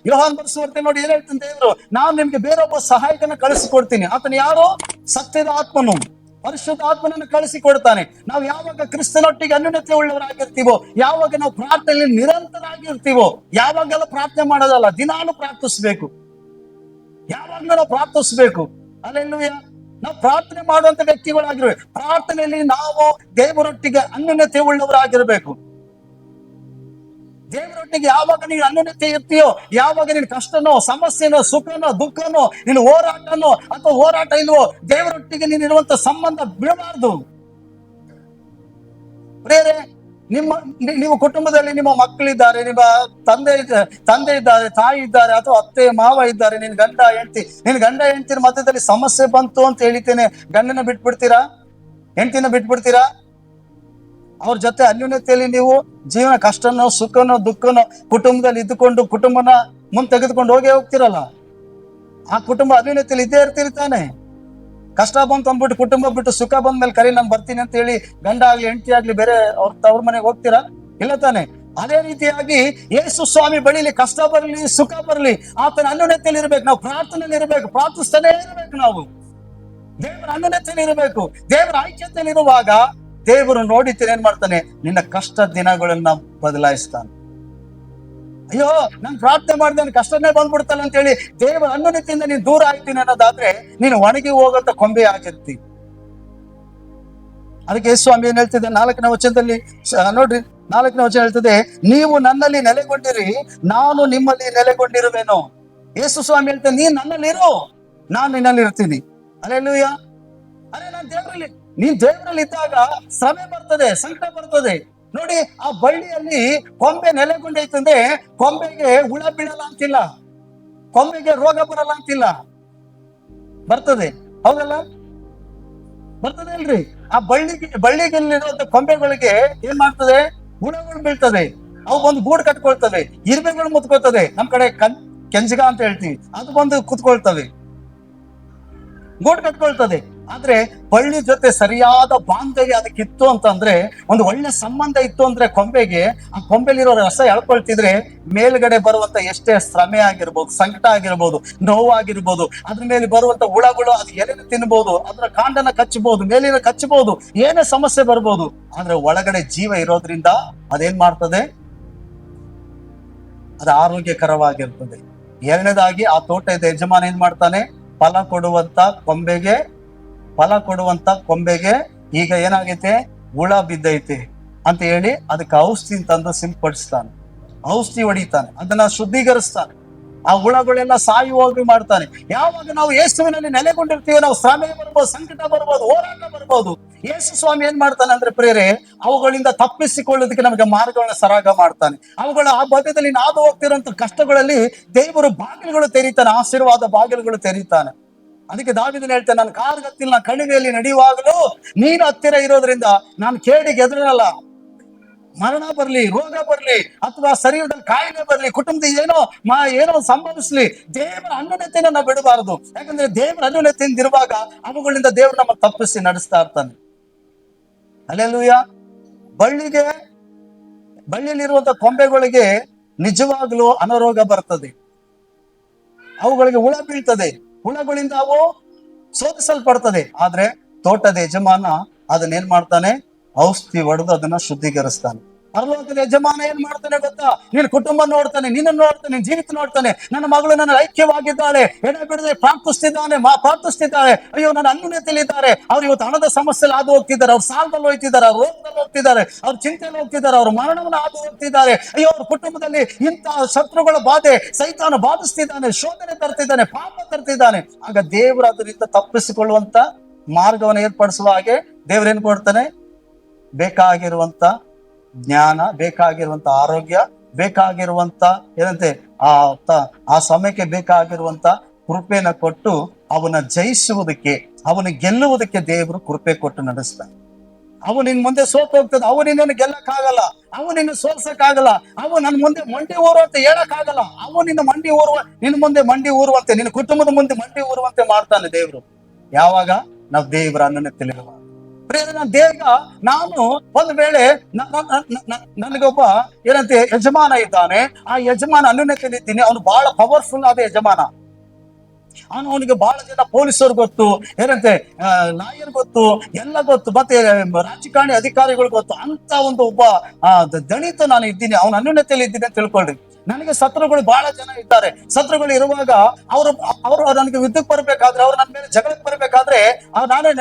ಯೋಹಾನ್ ಬರೆಸುವಂತೆ ನೋಡಿ ಏನ್ ಹೇಳ್ತಾನೆ ದೇವರು, ನಾನು ನಿಮ್ಗೆ ಬೇರೊಬ್ಬ ಸಹಾಯಕನ ಕಳಿಸಿಕೊಡ್ತೀನಿ. ಆತನು ಯಾರು? ಸತ್ಯದ ಆತ್ಮನು, ಪರಿಶುದ್ಧ ಆತ್ಮನನ್ನು ಕಳಿಸಿಕೊಡ್ತಾನೆ. ನಾವು ಯಾವಾಗ ಕ್ರಿಸ್ತನೊಟ್ಟಿಗೆ ಅನ್ಯೋನ್ಯತೆ ಉಳ್ಳವರಾಗಿರ್ತೀವೋ, ಯಾವಾಗ ನಾವು ಪ್ರಾರ್ಥನೆಯಲ್ಲಿ ನಿರಂತರಾಗಿರ್ತೀವೋ, ಯಾವಾಗೆಲ್ಲ ಪ್ರಾರ್ಥನೆ ಮಾಡೋದಲ್ಲ, ದಿನಾನು ಪ್ರಾರ್ಥಿಸ್ಬೇಕು, ಯಾವಾಗ್ಲೂ ನಾವು ಪ್ರಾರ್ಥಿಸ್ಬೇಕು. ಅಲ್ಲೆಲ್ಲೂಯ್ಯ. ನಾವು ಪ್ರಾರ್ಥನೆ ಮಾಡುವಂತ ವ್ಯಕ್ತಿಗಳಾಗಿರ್ಬೇಕು. ಪ್ರಾರ್ಥನೆಯಲ್ಲಿ ನಾವು ದೇವರೊಟ್ಟಿಗೆ ಅನ್ಯೋನ್ಯತೆ ಉಳ್ಳವರಾಗಿರ್ಬೇಕು. ದೇವರೊಟ್ಟಿಗೆ ಯಾವಾಗ ನೀನು ಅನ್ಯೋನ್ಯತೆ ಇರ್ತೀಯೋ, ಯಾವಾಗ ನಿನ್ ಕಷ್ಟನೋ, ಸಮಸ್ಯೆನೋ, ಸುಖನೋ, ದುಃಖನೋ, ನಿನ್ನ ಹೋರಾಟನೋ ಅಥವಾ ಹೋರಾಟ ಇಲ್ವೋ, ದೇವರೊಟ್ಟಿಗೆ ನೀನು ಇರುವಂತ ಸಂಬಂಧ ಬಿಡಬಾರ್ದು. ಬೇರೆ ನೀವು ಕುಟುಂಬದಲ್ಲಿ ನಿಮ್ಮ ಮಕ್ಕಳಿದ್ದಾರೆ, ನಿಮ್ಮ ತಂದೆ ಇದ್ದಾರೆ, ತಾಯಿ ಇದ್ದಾರೆ, ಅಥವಾ ಅತ್ತೆ ಮಾವ ಇದ್ದಾರೆ, ನಿನ್ ಗಂಡ ಹೆಂಡತಿರ ಮಧ್ಯದಲ್ಲಿ ಸಮಸ್ಯೆ ಬಂತು ಅಂತ ಹೇಳಿತೇನೆ ಗಂಡನ ಬಿಟ್ಬಿಡ್ತೀರಾ? ಹೆಂಡತಿನ ಬಿಟ್ಬಿಡ್ತೀರಾ? ಅವ್ರ ಜೊತೆ ಅನ್ಯೋನ್ಯತೆಯಲ್ಲಿ ನೀವು ಜೀವನ ಕಷ್ಟನೋ, ಸುಖನೋ, ದುಃಖನೋ ಕುಟುಂಬದಲ್ಲಿ ಇದ್ದುಕೊಂಡು ಕುಟುಂಬನ ಮುಂದೆ ತೆಗೆದುಕೊಂಡು ಹೋಗ್ತಿರಲ್ಲ. ಆ ಕುಟುಂಬ ಅನ್ಯೋನ್ಯತೆಯಲ್ಲಿ ಇದ್ದೇ ಇರ್ತಿರ್ತಾನೆ. ಕಷ್ಟ ಬಂತು ಅಂದ್ಬಿಟ್ಟು ಕುಟುಂಬ ಬಿಟ್ಟು ಸುಖ ಬಂದ್ಮೇಲೆ ಕರಿ ನಾನು ಬರ್ತೀನಿ ಅಂತ ಹೇಳಿ ಗಂಡ ಆಗ್ಲಿ ಹೆಂಡತಿ ಆಗ್ಲಿ ಬೇರೆ ಅವ್ರ ಮನೆಗೆ ಹೋಗ್ತೀರಾ? ಇಲ್ಲ ತಾನೆ. ಅದೇ ರೀತಿಯಾಗಿ ಯೇಸು ಸ್ವಾಮಿ ಬಳಿಲಿ ಕಷ್ಟ ಬರಲಿ, ಸುಖ ಬರಲಿ, ಆತನ ಅನ್ಯೋನ್ಯತೆಯಲ್ಲಿ ಇರ್ಬೇಕು. ನಾವು ಪ್ರಾರ್ಥನೆಯಲ್ಲಿ ಇರಬೇಕು, ಪ್ರಾರ್ಥಿಸ್ತಾನೆ ಇರಬೇಕು. ನಾವು ದೇವರ ಅನ್ಯೋನ್ಯತೆಯಲ್ಲಿ ಇರಬೇಕು. ದೇವರ ಐಕ್ಯತೆಯಲ್ಲಿ ಇರುವಾಗ ದೇವರು ನೋಡಿತೀನಿ ಏನ್ ಮಾಡ್ತಾನೆ, ನಿನ್ನ ಕಷ್ಟ ದಿನಗಳನ್ನ ಬದಲಾಯಿಸ್ತಾನೆ. ಅಯ್ಯೋ ನಾನು ಪ್ರಾರ್ಥನೆ ಮಾಡಿದ ಕಷ್ಟನೇ ಬಂದ್ಬಿಡ್ತಾನೆ ಅಂತ ಹೇಳಿ ದೇವರ ಅನ್ಯೋನ್ಯತೆಯಿಂದ ನೀನು ದೂರ ಆಗ್ತೀನಿ ಅನ್ನೋದಾದ್ರೆ ನೀನು ಒಣಗಿ ಹೋಗಂತ ಕೊಂಬೆ ಆಗಿರ್ತಿ. ಅದಕ್ಕೆ ಸ್ವಾಮಿ ಏನ್ ಹೇಳ್ತಿದೆ 4ನೇ ವಚನದಲ್ಲಿ ನೋಡ್ರಿ, 4ನೇ ವಚನ ಹೇಳ್ತದೆ, ನೀವು ನನ್ನಲ್ಲಿ ನೆಲೆಗೊಂಡಿರಿ, ನಾನು ನಿಮ್ಮಲ್ಲಿ ನೆಲೆಗೊಂಡಿರುವೆನು. ಯೇಸು ಸ್ವಾಮಿ ಹೇಳ್ತೇನೆ, ನೀನ್ ನನ್ನಲ್ಲಿರು, ನಾನು ನಿನ್ನಲ್ಲಿ ಇರ್ತೀನಿ. ಅಲ್ಲೆಲ್ಲೂಯ್ಯ. ನೀನ್ ದೇವರಲ್ಲಿ ಇದ್ದಾಗ ಶ್ರಮೆ ಬರ್ತದೆ, ಸಂಕಟ ಬರ್ತದೆ. ನೋಡಿ, ಆ ಬಳ್ಳಿಯಲ್ಲಿ ಕೊಂಬೆ ನೆಲೆಗೊಂಡೈತಂದ್ರೆ ಕೊಂಬೆಗೆ ಹುಳ ಬೀಳಲ್ಲ ಅಂತಿಲ್ಲ, ಕೊಂಬೆಗೆ ರೋಗ ಬರಲ್ಲ ಅಂತಿಲ್ಲ. ಬರ್ತದೆ, ಹೌದಲ್ಲ? ಬರ್ತದೆ ಅಲ್ರಿ? ಆ ಬಳ್ಳಿಗೆಲ್ಲಿರುವಂತ ಕೊಂಬೆಗಳಿಗೆ ಏನ್ ಮಾಡ್ತದೆ? ಹುಳಗಳು ಬೀಳ್ತದೆ, ಅವು ಬಂದು ಗೂಡು ಕಟ್ಕೊಳ್ತವೆ, ಇರ್ಬೆಗಳು ಮುತ್ಕೊಳ್ತದೆ. ನಮ್ ಕಡೆ ಕೆಂಜಗ ಅಂತ ಹೇಳ್ತೀವಿ, ಅದು ಬಂದು ಕುತ್ಕೊಳ್ತವೆ, ಗೂಡು ಕಟ್ಕೊಳ್ತದೆ. ಆದ್ರೆ ಬಳ್ಳಿ ಜೊತೆ ಸರಿಯಾದ ಬಾಂಧವ್ಯ ಅದಕ್ಕಿತ್ತು ಅಂತಂದ್ರೆ, ಒಂದು ಒಳ್ಳೆ ಸಂಬಂಧ ಇತ್ತು ಅಂದ್ರೆ ಕೊಂಬೆಗೆ, ಆ ಕೊಂಬೆಲಿರೋ ರಸ ಎಳ್ಕೊಳ್ತಿದ್ರೆ ಮೇಲ್ಗಡೆ ಬರುವಂತ ಎಷ್ಟೇ ಶ್ರಮೆ ಆಗಿರ್ಬೋದು, ಸಂಕಟ ಆಗಿರ್ಬೋದು, ನೋವಾಗಿರ್ಬೋದು, ಅದ್ರ ಮೇಲೆ ಬರುವಂತ ಹುಳಗಳು ಅದು ಎಲೆನ ತಿನ್ಬಹುದು, ಅದರ ಕಾಂಡನ ಕಚ್ಚಬಹುದು, ಮೇಲಿನ ಕಚ್ಚಬಹುದು, ಏನೇ ಸಮಸ್ಯೆ ಬರ್ಬೋದು. ಆದ್ರೆ ಒಳಗಡೆ ಜೀವ ಇರೋದ್ರಿಂದ ಅದೇನ್ ಮಾಡ್ತದೆ? ಅದು ಆರೋಗ್ಯಕರವಾಗಿರ್ತದೆ. ಎರಡನೇದಾಗಿ ಆ ತೋಟದ ಯಜಮಾನ ಏನ್ ಮಾಡ್ತಾನೆ? ಫಲ ಕೊಡುವಂತ ಕೊಂಬೆಗೆ ಈಗ ಏನಾಗೈತೆ? ಹುಳ ಬಿದ್ದೈತೆ ಅಂತ ಹೇಳಿ ಅದಕ್ಕೆ ಔಷಧಿ ತಂದು ಸಿಂಪಡಿಸ್ತಾನೆ, ಔಷಧಿ ಹೊಡಿತಾನೆ, ಅದನ್ನ ಶುದ್ಧೀಕರಿಸ್ತಾನೆ, ಆ ಹುಳಗಳೆಲ್ಲ ಸಾಯುವಾಗಿ ಮಾಡ್ತಾನೆ. ಯಾವಾಗ ನಾವು ಯೇಸುವಿನಲ್ಲಿ ನೆಲೆಗೊಂಡಿರ್ತೀವಿ, ನಾವು ಶ್ರಮೆ ಬರ್ಬೋದು, ಸಂಕಟ ಬರ್ಬೋದು, ಹೋರಾಟ ಬರ್ಬೋದು. ಯೇಸು ಸ್ವಾಮಿ ಏನ್ ಮಾಡ್ತಾನೆ ಅಂದ್ರೆ ಪ್ರೇರೆ, ಅವುಗಳಿಂದ ತಪ್ಪಿಸಿಕೊಳ್ಳೋದಕ್ಕೆ ನಮಗೆ ಮಾರ್ಗಗಳನ್ನ ಸರಾಗ ಮಾಡ್ತಾನೆ. ಅವುಗಳ ಆ ಮಧ್ಯದಲ್ಲಿ ನಾದು ಹೋಗ್ತಿರೋಂಥ ಕಷ್ಟಗಳಲ್ಲಿ ದೇವರು ಬಾಗಿಲುಗಳು ತೆರೀತಾನೆ, ಆಶೀರ್ವಾದ ಬಾಗಿಲುಗಳು ತೆರೀತಾನೆ. ಅದಕ್ಕೆ ದಾವೀದನು ಹೇಳ್ತಾನೆ, ನಾನು ಕಾರ್ಗತ್ತಿಲ್ಲ, ಕಣಿವೆಯಲ್ಲಿ ನಡೆಯುವಾಗಲೂ ನೀನು ಹತ್ತಿರ ಇರೋದ್ರಿಂದ ನಾನು ಕೇಡಿಗೆ ಎದುರಲ್ಲ. ಮರಣ ಬರ್ಲಿ, ರೋಗ ಬರ್ಲಿ, ಅಥವಾ ಶರೀರದಲ್ಲಿ ಕಾಯಿಲೆ ಬರ್ಲಿ, ಕುಟುಂಬದ ಏನೋ ಸಂಭವಿಸ್ಲಿ, ದೇವರ ಅನ್ಯೋನ್ಯತೆಯನ್ನು ನಾವು ಬಿಡಬಾರದು. ಯಾಕಂದ್ರೆ ದೇವರ ಅನ್ಯೋನ್ಯತೆಯಿಂದ ಇರುವಾಗ ಅವುಗಳಿಂದ ದೇವರು ನಮ್ಮ ತಪ್ಪಿಸಿ ನಡೆಸ್ತಾ ಇರ್ತಾನೆ. ಅಲ್ಲೆಲ್ಲೂಯ್ಯ. ಬಳ್ಳಿಯಲ್ಲಿರುವಂತ ಕೊಂಬೆಗಳಿಗೆ ನಿಜವಾಗ್ಲೂ ಅನಾರೋಗ್ಯ ಬರ್ತದೆ, ಅವುಗಳಿಗೆ ಹುಳ ಬೀಳ್ತದೆ, ಹುಳಗಳಿಂದ ಅವು ಶೋಧಿಸಲ್ಪಡ್ತದೆ. ಆದ್ರೆ ತೋಟದ ಯಜಮಾನ ಅದನ್ನೇನ್ ಮಾಡ್ತಾನೆ? ಔಷಧಿ ಹೊಡೆದು ಅದನ್ನ ಶುದ್ಧೀಕರಿಸ್ತಾನೆ. ಪರಲೋಕದ ಯಜಮಾನ ಏನ್ ಮಾಡ್ತಾನೆ ಗೊತ್ತಾ? ನಿನ್ನ ಕುಟುಂಬ ನೋಡ್ತಾನೆ, ನಿನ್ನ ನೋಡ್ತಾನೆ, ನಿನ್ ಜೀವಿತ ನೋಡ್ತಾನೆ. ನನ್ನ ಮಗಳು ನನ್ನ ಐಕ್ಯವಾಗಿದ್ದಾಳೆ, ಎಡ ಬಿಡದೆ ಪ್ರಾರ್ಥಿಸ್ತಿದ್ದಾಳೆ, ಅಯ್ಯೋ ನನ್ನ ಅನ್ಯೋನ್ಯತೆಯಲ್ಲಿ ಇದ್ದಾರೆ, ಅವ್ರು ಇವತ್ತು ಹಣದ ಸಮಸ್ಯೆಯಲ್ಲಿ ಹಾದು ಹೋಗ್ತಿದ್ದಾರೆ, ಅವ್ರು ಸಾಲದಲ್ಲಿ ಹೋಗ್ತಿದ್ದಾರೆ, ಅವ್ರು ರೋಗದಲ್ಲಿ ಹೋಗ್ತಿದ್ದಾರೆ, ಅವ್ರ ಚಿಂತೆಯಲ್ಲಿ ಹೋಗ್ತಿದ್ದಾರೆ, ಅವ್ರ ಮರಣವನ್ನು ಹಾದು ಹೋಗ್ತಿದ್ದಾರೆ. ಅಯ್ಯೋ ಅವ್ರ ಕುಟುಂಬದಲ್ಲಿ ಇಂತಹ ಶತ್ರುಗಳ ಬಾಧೆ, ಸೈತಾನ ಬಾಧಿಸ್ತಿದ್ದಾನೆ, ಶೋಧನೆ ತರ್ತಿದ್ದಾನೆ, ಪಾಪ ತರ್ತಿದ್ದಾನೆ. ಆಗ ದೇವರು ಅದರಿಂದ ತಪ್ಪಿಸಿಕೊಳ್ಳುವಂತ ಮಾರ್ಗವನ್ನು ಏರ್ಪಡಿಸುವ ಹಾಗೆ ದೇವ್ರೇನ್ ಕೊಡ್ತಾನೆ? ಬೇಕಾಗಿರುವಂತ ಜ್ಞಾನ, ಬೇಕಾಗಿರುವಂತ ಆರೋಗ್ಯ, ಬೇಕಾಗಿರುವಂತ ಏನಂತೆ ಆ ಸಮಯಕ್ಕೆ ಬೇಕಾಗಿರುವಂತ ಕೃಪೆನ ಕೊಟ್ಟು ಅವನ ಜಯಿಸುವುದಕ್ಕೆ, ಅವನ ಗೆಲ್ಲುವುದಕ್ಕೆ ದೇವರು ಕೃಪೆ ಕೊಟ್ಟು ನಡೆಸ್ತಾನೆ. ಅವು ನಿನ್ ಮುಂದೆ ಸೋತ್ ಹೋಗ್ತದೆ, ಅವು ನಿನ್ನನ್ನು ಗೆಲ್ಲಕ್ಕಾಗಲ್ಲ, ಅವು ನಿನ್ನ ಸೋಲ್ಸಕ್ಕಾಗಲ್ಲ, ಅವು ನನ್ನ ಮುಂದೆ ಮಂಡಿ ಊರುವಂತೆ ಹೇಳಕ್ಕಾಗಲ್ಲ. ಅವು ನಿನ್ನ ಮುಂದೆ ಮಂಡಿ ಊರುವಂತೆ, ನಿನ್ನ ಕುಟುಂಬದ ಮುಂದೆ ಮಂಡಿ ಊರುವಂತೆ ಮಾಡ್ತಾನೆ ದೇವರು. ಯಾವಾಗ ನಾವು ದೇವರ ಅನ್ಯೋನ್ಯತೆಯಲ್ಲಿರುವಾಗ. ಪ್ರೇರಣೆ ಬೇಗ ನಾನು ಒಂದು ವೇಳೆ ನನಗೊಬ್ಬ ಏನಂತೆ ಯಜಮಾನ ಇದ್ದಾನೆ, ಆ ಯಜಮಾನ ಅನ್ಯೋನ್ಯತೆಯಲ್ಲಿದ್ದೀನಿ, ಅವನು ಬಹಳ ಪವರ್ಫುಲ್ ಆದ ಯಜಮಾನ. ಅವನಿಗೆ ಬಹಳ ಜನ ಪೊಲೀಸರು ಗೊತ್ತು, ಏನಂತೆ ಲಾಯರ್ ಗೊತ್ತು, ಎಲ್ಲ ಗೊತ್ತು, ಮತ್ತೆ ರಾಜಕಾರಣಿ ಅಧಿಕಾರಿಗಳು ಗೊತ್ತು. ಅಂತ ಒಂದು ಒಬ್ಬ ದಣಿತ ನಾನು ಇದ್ದೀನಿ, ಅವನ ಅನ್ಯೋನ್ಯತೆಯಲ್ಲಿ ಇದ್ದೀನಿ ಅಂತ ತಿಳ್ಕೊಳ್ರಿ. ನನಗೆ ಶತ್ರುಗಳು ಬಹಳ ಜನ ಇದ್ದಾರೆ. ಶತ್ರುಗಳು ಇರುವಾಗ ಅವರು ನನಗೆ ಯುದ್ಧಕ್ಕೆ ಬರ್ಬೇಕಾದ್ರೆ, ಅವ್ರು ನನ್ನ ಮೇಲೆ ಜಗಳಕ್ಕೆ ಬರ್ಬೇಕಾದ್ರೆ ನಾನೇ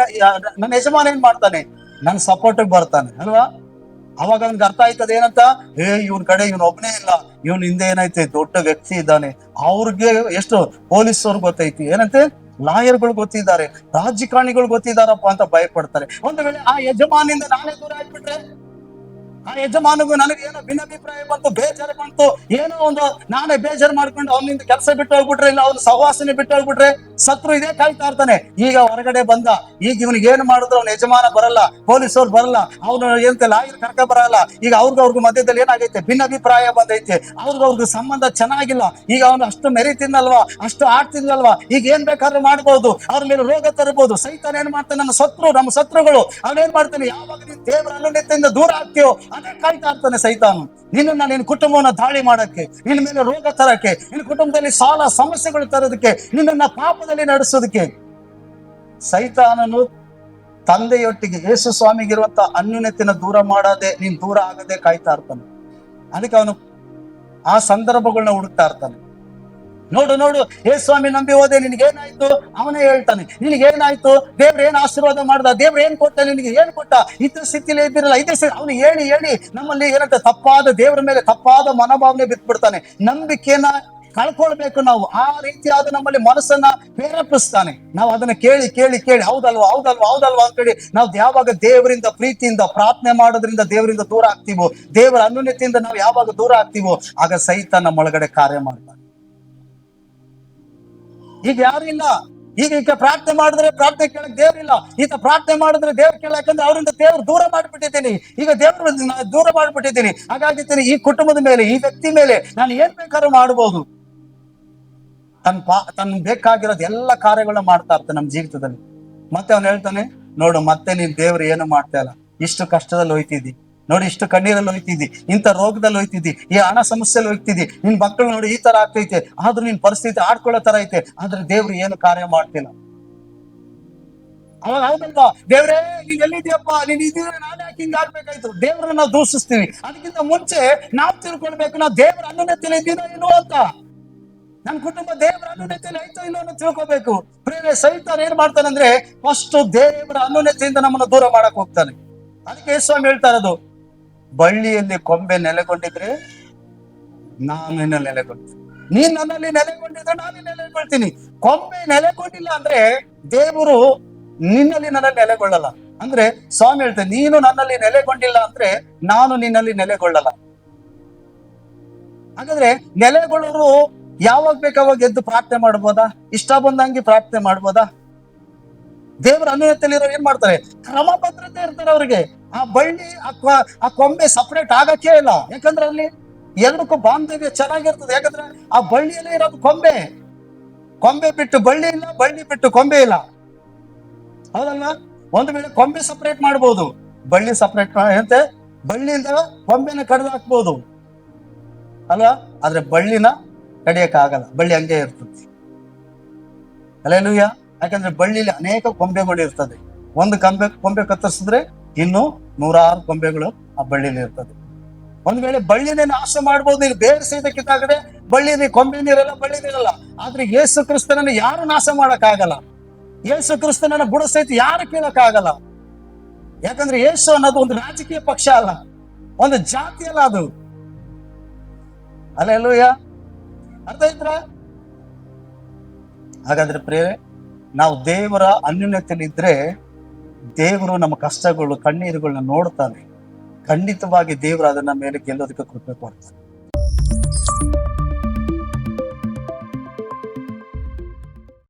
ನನ್ನ ಯಜಮಾನ ಏನ್ ಮಾಡ್ತಾನೆ, ನನ್ನ ಸಪೋರ್ಟಿಗೆ ಬರ್ತಾನೆ ಅಲ್ವಾ. ಅವಾಗ ಅವ್ನಿಗೆ ಅರ್ಥ ಆಯ್ತದ ಏನಂತ, ಇವನ್ ಕಡೆ ಇವನ್ ಒಬ್ಬನೇ ಇಲ್ಲ, ಇವನ್ ಹಿಂದೆ ಏನೈತೆ ದೊಡ್ಡ ವ್ಯಕ್ತಿ ಇದ್ದಾನೆ. ಅವ್ರಿಗೆ ಎಷ್ಟು ಪೊಲೀಸರು ಗೊತ್ತೈತಿ, ಏನಂತೆ ಲಾಯರ್ಗಳು ಗೊತ್ತಿದ್ದಾರೆ, ರಾಜಕಾರಣಿಗಳು ಗೊತ್ತಿದ್ದಾರಪ್ಪ ಅಂತ ಭಯಪಡ್ತಾರೆ. ಒಂದು ವೇಳೆ ಆ ಯಜಮಾನಿಂದ ನಾನೇ ದೂರ ಆಗ್ಬಿಟ್ರೆ, ಆ ಯಜಮಾನಿಗೂ ನನಗೆ ಏನೋ ಭಿನ್ನಾಭಿಪ್ರಾಯ ಬಂತು, ಬೇಜಾರು ಬಂತು, ಏನೋ ಒಂದು ನಾನೇ ಬೇಜಾರು ಮಾಡ್ಕೊಂಡು ಅವನಿಂದ ಕೆಲಸ ಬಿಟ್ಟು ಹೋಗ್ಬಿಟ್ರೆ, ಇಲ್ಲ ಅವ್ನ ಸಹವಾಸನೆ ಬಿಟ್ಟು ಹೋಗ್ಬಿಟ್ರೆ, ಶತ್ರು ಇದೇ ಕಾಯ್ತಾ ಇರ್ತಾನೆ. ಈಗ ಹೊರಗಡೆ ಬಂದ, ಈಗ ಇವನಿಗೆ ಏನು ಮಾಡಿದ್ರು ಅವ್ನ ಯಜಮಾನ ಬರಲ್ಲ, ಪೊಲೀಸವ್ರು ಬರಲ್ಲ, ಅವನು ಏನಂತೆ ಲಾಯರ್ ಕರ್ಕ ಬರಲ್ಲ. ಈಗ ಅವ್ರಿಗೂ ಮಧ್ಯದಲ್ಲಿ ಏನಾಗೈತೆ, ಭಿನ್ನಾಭಿಪ್ರಾಯ ಬಂದೈತೆ, ಅವ್ರಿಗೂ ಸಂಬಂಧ ಚೆನ್ನಾಗಿಲ್ಲ. ಈಗ ಅವನು ಅಷ್ಟು ಮೆರಿತಿದ್ನಲ್ವಾ, ಅಷ್ಟು ಆಡ್ತಿದ್ನಲ್ವಾ, ಈಗ ಏನ್ ಬೇಕಾದ್ರೂ ಮಾಡ್ಬೋದು, ಅವ್ರ ಮೇಲೆ ರೋಗ ತರಬಹುದು. ಸೈತಾನ ಏನ್ ಮಾಡ್ತಾನೆ, ನಮ್ಮ ಶತ್ರುಗಳು ಅವನೇನ್ ಮಾಡ್ತಾನೆ, ಯಾವಾಗ ನೀನ್ ದೇವರ ಅನ್ಯೋನ್ಯತೆಯಿಂದ ದೂರ ಆಗ್ತೀಯೋ ಅದೇ ಕಾಯ್ತಾ ಇರ್ತಾನೆ ಸೈತಾನು. ನಿನ್ನ ಕುಟುಂಬವನ್ನ ದಾಳಿ ಮಾಡಕ್ಕೆ, ನಿನ್ನ ಮೇಲೆ ರೋಗ ತರಕ್ಕೆ, ನಿನ್ನ ಕುಟುಂಬದಲ್ಲಿ ಸಾಲ ಸಮಸ್ಯೆಗಳು ತರೋದಕ್ಕೆ, ನಿನ್ನನ್ನ ಪಾಪದಲ್ಲಿ ನಡೆಸೋದಕ್ಕೆ. ಸೈತಾನನು ತಂದೆಯೊಟ್ಟಿಗೆ ಯೇಸು ಸ್ವಾಮಿಗಿರುವಂತ ಅನ್ಯೋನ್ಯತೆಯನ್ನು ದೂರ ಮಾಡದೆ, ನೀನ್ ದೂರ ಆಗದೆ ಕಾಯ್ತಾ ಇರ್ತಾನೆ. ಅದಕ್ಕೆ ಅವನು ಆ ಸಂದರ್ಭಗಳನ್ನ ಹುಡುಕ್ತಾ ಇರ್ತಾನೆ. ನೋಡು ಯೇಸು ಸ್ವಾಮಿ ನಂಬಿ ಹೋದೆ, ನಿನಗೇನಾಯ್ತು? ಅವನೇ ಹೇಳ್ತಾನೆ, ನಿನಗೇನಾಯ್ತು? ದೇವ್ರ ಏನ್ ಆಶೀರ್ವಾದ ಮಾಡ್ದ, ದೇವ್ರ ಏನ್ ಕೊಟ್ಟ, ನಿನಗೆ ಏನ್ ಕೊಟ್ಟ? ಇದ್ರ ಸ್ಥಿತಿಲೇ ಇದ್ದಿರಲ್ಲ, ಇದೇ ಅವನು ಹೇಳಿ ನಮ್ಮಲ್ಲಿ ಏನಂತ ತಪ್ಪಾದ ದೇವರ ಮೇಲೆ ತಪ್ಪಾದ ಮನೋಭಾವನೆ ಬಿತ್ಬಿಡ್ತಾನೆ. ನಂಬಿಕೆಯನ್ನ ಕಳ್ಕೊಳ್ಬೇಕು ನಾವು. ಆ ರೀತಿಯಾದ ನಮ್ಮಲ್ಲಿ ಮನಸ್ಸನ್ನ ಪ್ರೇರೇಪಿಸ್ತಾನೆ. ನಾವು ಅದನ್ನ ಕೇಳಿ ಹೌದಲ್ವಾ ಅಂತೇಳಿ ನಾವು ಯಾವಾಗ ದೇವರಿಂದ ಪ್ರೀತಿಯಿಂದ ಪ್ರಾರ್ಥನೆ ಮಾಡೋದ್ರಿಂದ ದೇವರಿಂದ ದೂರ ಆಗ್ತೀವೋ, ದೇವರ ಅನ್ಯೋನ್ಯತೆಯಿಂದ ನಾವು ಯಾವಾಗ ದೂರ ಆಗ್ತೀವೋ, ಆಗ ಸೈತಾನ ನಮ್ಮ ಒಳಗಡೆ ಕಾರ್ಯ ಮಾಡ್ತಾನೆ. ಈಗ ಯಾರು ಇಲ್ಲ, ಈಗ ಪ್ರಾರ್ಥನೆ ಮಾಡಿದ್ರೆ ಪ್ರಾರ್ಥನೆ ಕೇಳಕ್ ದೇವ್ರಿಲ್ಲ, ಈಗ ಪ್ರಾರ್ಥನೆ ಮಾಡಿದ್ರೆ ದೇವ್ರ ಕೇಳಕಂದ್ರೆ ಅವರಿಂದ ದೇವ್ರು ದೂರ ಮಾಡಿಬಿಟ್ಟಿದ್ದೀನಿ, ಈಗ ದೇವ್ರ ದೂರ ಮಾಡಿಬಿಟ್ಟಿದ್ದೀನಿ. ಹಾಗಾಗಿ ಈ ಕುಟುಂಬದ ಮೇಲೆ, ಈ ವ್ಯಕ್ತಿ ಮೇಲೆ ನಾನು ಏನ್ ಬೇಕಾದ್ರೂ ಮಾಡ್ಬೋದು. ತನ್ನ ಬೇಕಾಗಿರೋದು ಎಲ್ಲ ಕಾರ್ಯಗಳನ್ನ ಮಾಡ್ತಾ ಇರ್ತಾನೆ ನಮ್ಮ ಜೀವಿತದಲ್ಲಿ. ಮತ್ತೆ ಅವನು ಹೇಳ್ತಾನೆ, ನೋಡು ಮತ್ತೆ ನೀನ್ ದೇವ್ರು ಏನು ಮಾಡ್ತಾ ಇಲ್ಲ, ಇಷ್ಟು ಕಷ್ಟದಲ್ಲಿ ಹೋಯ್ತಿದ್ದಿ ನೋಡಿ, ಇಷ್ಟು ಕಣ್ಣೀರಲ್ಲಿ ಹೋಯ್ತಿದ್ದಿ, ಇಂಥ ರೋಗದಲ್ಲಿ ಹೋಯ್ತಿದ್ದಿ, ಈ ಹಣ ಸಮಸ್ಯೆಯಲ್ಲಿ ಹೋಗ್ತಿದ್ದಿ, ನಿನ್ ಮಕ್ಕಳು ನೋಡಿ ಈ ತರ ಆಗ್ತೈತೆ, ಆದ್ರೂ ನಿನ್ ಪರಿಸ್ಥಿತಿ ಆಡ್ಕೊಳ್ಳೋ ತರ ಐತೆ, ಆದ್ರೆ ದೇವ್ರು ಏನು ಕಾರ್ಯ ಮಾಡ್ತಿಲ್ಲ. ಅವಾಗ ಹೌದಲ್ವಾ, ದೇವ್ರೇ ನೀನ್ ಎಲ್ಲಿದ್ಯಪ್ಪ, ನೀನ್ ಇದ್ರೆ ನಾನೇ ಯಾಕೆ ಹಿಂಗ್ ಆಗ್ಬೇಕಾಯ್ತು? ದೇವ್ರನ್ನ ನಾವು ದೂಷಿಸ್ತೀವಿ. ಅದಕ್ಕಿಂತ ಮುಂಚೆ ನಾವು ತಿಳ್ಕೊಳ್ಬೇಕು, ನಾವು ದೇವ್ರ ಅನ್ಯೋನ್ಯತೆಯಲ್ಲಿ ಇದ್ದೀನೋ ಏನೋ ಅಂತ, ನಮ್ ಕುಟುಂಬ ದೇವರ ಅನ್ಯೋನ್ಯತೆಯಲ್ಲಿ ಆಯ್ತೋ ಇಲ್ಲೋ ಅಂತ ತಿಳ್ಕೊಬೇಕು. ಪ್ರೇರೆ ಸೈತಾನ ಏನ್ ಮಾಡ್ತಾನಂದ್ರೆ, ಫಸ್ಟ್ ದೇವರ ಅನ್ಯೋನ್ಯತೆಯಿಂದ ನಮ್ಮನ್ನ ದೂರ ಮಾಡಕ್ ಹೋಗ್ತಾನೆ. ಅದಕ್ಕೆ ಸ್ವಾಮಿ ಹೇಳ್ತಾ ಇರೋದು, ಬಳ್ಳಿಯಲ್ಲಿ ಕೊಂಬೆ ನೆಲೆಗೊಂಡಿದ್ರೆ ನಾನು ನಿನ್ನಲ್ಲಿ ನೆಲೆಗೊಳ್ತೀನಿ, ನೀನ್ ನನ್ನಲ್ಲಿ ನೆಲೆಗೊಂಡಿದ್ರೆ ನಾನು ನೆಲೆಗೊಳ್ತೀನಿ. ಕೊಂಬೆ ನೆಲೆಗೊಂಡಿಲ್ಲ ಅಂದ್ರೆ ದೇವರು ನಿನ್ನಲ್ಲಿ ನನ್ನಲ್ಲಿ ನೆಲೆಗೊಳ್ಳಲ್ಲ. ಅಂದ್ರೆ ಸ್ವಾಮಿ ಹೇಳ್ತಾರೆ, ನೀನು ನನ್ನಲ್ಲಿ ನೆಲೆಗೊಂಡಿಲ್ಲ ಅಂದ್ರೆ ನಾನು ನಿನ್ನಲ್ಲಿ ನೆಲೆಗೊಳ್ಳಲ್ಲ. ಹಾಗಾದ್ರೆ ನೆಲೆಗೊಳ್ಳೋರು ಯಾವಾಗ ಬೇಕಾವಾಗ ಎದ್ದು ಪ್ರಾರ್ಥನೆ ಮಾಡ್ಬೋದಾ? ಇಷ್ಟ ಬಂದಂಗೆ ಪ್ರಾರ್ಥನೆ ಮಾಡ್ಬೋದಾ? ದೇವರ ಅನ್ಯೋನ್ಯತೆಯಲ್ಲಿರೋ ಏನ್ ಮಾಡ್ತಾರೆ, ಕ್ರಮ ಭದ್ರತೆ ಇರ್ತಾರೆ ಅವ್ರಿಗೆ. ಆ ಬಳ್ಳಿ ಆ ಕೊಂಬೆ ಸಪರೇಟ್ ಆಗಕ್ಕೆ ಇಲ್ಲ, ಯಾಕಂದ್ರೆ ಅಲ್ಲಿ ಎರಡಕ್ಕೂ ಬಾಂಧವ್ಯ ಚೆನ್ನಾಗಿರ್ತದೆ. ಯಾಕಂದ್ರೆ ಆ ಬಳ್ಳಿಯಲ್ಲೇ ಇರೋದು ಕೊಂಬೆ ಬಿಟ್ಟು ಬಳ್ಳಿ ಇಲ್ಲ, ಬಳ್ಳಿ ಬಿಟ್ಟು ಕೊಂಬೆ ಇಲ್ಲ, ಹೌದಲ್ವಾ? ಒಂದು ವೇಳೆ ಕೊಂಬೆ ಸಪರೇಟ್ ಮಾಡ್ಬೋದು, ಬಳ್ಳಿ ಸಪರೇಟ್ ಅಂತೆ ಬಳ್ಳಿಯಿಂದ ಕೊಂಬೆನ ಕಡ್ದು ಹಾಕ್ಬೋದು ಅಲ್ವಾ, ಆದ್ರೆ ಬಳ್ಳಿನ ಕಡಿಯಕ್ ಆಗಲ್ಲ, ಬಳ್ಳಿ ಹಂಗೆ ಇರ್ತದೆ. ಹಲ್ಲೆಲೂಯಾ. ಯಾಕಂದ್ರೆ ಬಳ್ಳಿಲಿ ಅನೇಕ ಕೊಂಬೆಗಳು ಇರ್ತದೆ. ಒಂದು ಕೊಂಬೆ ಕತ್ತರಿಸಿದ್ರೆ ಇನ್ನು 100 ಕೊಂಬೆಗಳು ಆ ಬಳ್ಳಿಲಿ ಇರ್ತದೆ. ಒಂದ್ ವೇಳೆ ಬಳ್ಳಿನೇ ನಾಶ ಮಾಡ್ಬೋದು, ಇಲ್ಲಿ ಬೇರೆ ಸಹಿತ ಕಿತ್ತಾಗದೆ ಬಳ್ಳಿ ಕೊಂಬೆ ನೀರಲ್ಲ, ಬಳ್ಳಿ ನೀರಲ್ಲ. ಆದ್ರೆ ಯೇಸು ಕ್ರಿಸ್ತನನ್ನು ಯಾರು ನಾಶ ಮಾಡಕ್ ಆಗಲ್ಲ, ಯೇಸು ಕ್ರಿಸ್ತನನ್ನ ಬುಡ ಸಹಿತ ಯಾರು ಕೇಳಕ್ ಆಗಲ್ಲ. ಯಾಕಂದ್ರೆ ಯೇಸು ಅನ್ನೋದು ಒಂದು ರಾಜಕೀಯ ಪಕ್ಷ ಅಲ್ಲ, ಒಂದು ಜಾತಿ ಅಲ್ಲ ಅದು. ಹಲ್ಲೆಲೂಯಾ. ಅರ್ಥ ಆಯ್ತಾ? ಹಾಗಾದ್ರೆ ಪ್ರೇರೆ, ನಾವು ದೇವರ ಅನ್ಯೋನ್ಯತೆಯಲ್ಲಿ ಇದ್ರೆ ದೇವರು ನಮ್ಮ ಕಷ್ಟಗಳು ಕಣ್ಣೀರುಗಳನ್ನ ನೋಡ್ತಾನೆ. ಖಂಡಿತವಾಗಿ ದೇವರು ಅದನ್ನ ಮೇಲೆ ಗೆಲ್ಲೋದಕ್ಕೆ ಕೃಪೆ ಕೊಡ್ತಾನೆ.